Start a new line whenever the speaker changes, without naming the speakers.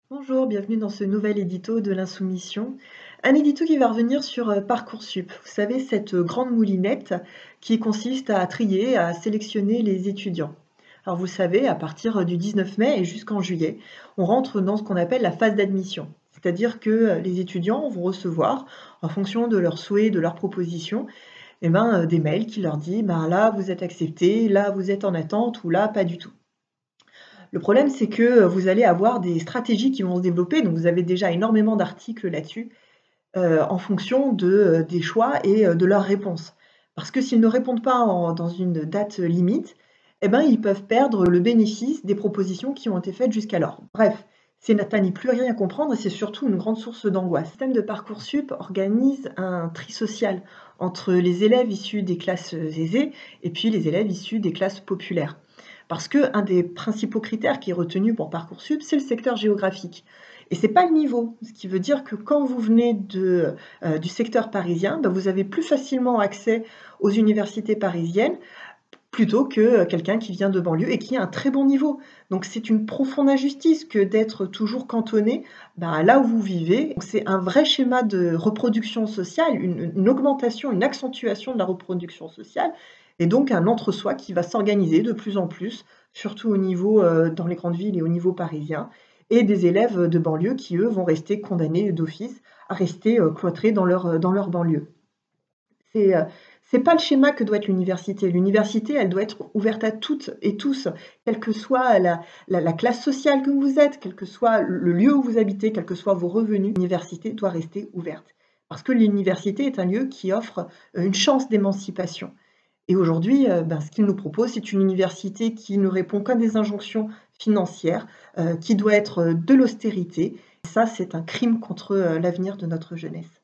Bonjour, bienvenue dans ce nouvel édito de l'Insoumission. Un édito qui va revenir sur Parcoursup. Vous savez, cette grande moulinette qui consiste à trier, à sélectionner les étudiants. Alors vous savez, à partir du 19 mai et jusqu'en juillet, on rentre dans ce qu'on appelle la phase d'admission. C'est-à-dire que les étudiants vont recevoir, en fonction de leurs souhaits, de leurs propositions, des mails qui leur disent là, vous êtes accepté, là, vous êtes en attente ou là, pas du tout. Le problème, c'est que vous allez avoir des stratégies qui vont se développer, donc vous avez déjà énormément d'articles là-dessus, en fonction des choix et de leurs réponses. Parce que s'ils ne répondent pas dans une date limite, ils peuvent perdre le bénéfice des propositions qui ont été faites jusqu'alors. Bref, c'est à n'y plus rien comprendre et c'est surtout une grande source d'angoisse. Le système de Parcoursup organise un tri social entre les élèves issus des classes aisées et puis les élèves issus des classes populaires. Parce qu'un des principaux critères qui est retenu pour Parcoursup, c'est le secteur géographique. Et c'est pas le niveau, ce qui veut dire que quand vous venez du secteur parisien, vous avez plus facilement accès aux universités parisiennes plutôt que quelqu'un qui vient de banlieue et qui a un très bon niveau. Donc c'est une profonde injustice que d'être toujours cantonné là où vous vivez. Donc c'est un vrai schéma de reproduction sociale, une augmentation, une accentuation de la reproduction sociale et donc un entre-soi qui va s'organiser de plus en plus, surtout au niveau, dans les grandes villes et au niveau parisien et des élèves de banlieue qui, eux, vont rester condamnés d'office à rester, cloîtrés dans leur banlieue. C'est, heu, c'est pas le schéma que doit être l'université. L'université, elle doit être ouverte à toutes et tous, quelle que soit la classe sociale que vous êtes, quel que soit le lieu où vous habitez, quels que soient vos revenus, l'université doit rester ouverte. Parce que l'université est un lieu qui offre, une chance d'émancipation. Et aujourd'hui, ce qu'il nous propose, c'est une université qui ne répond qu'à des injonctions financières, qui doit être, de l'austérité. Et ça, c'est un crime contre, l'avenir de notre jeunesse.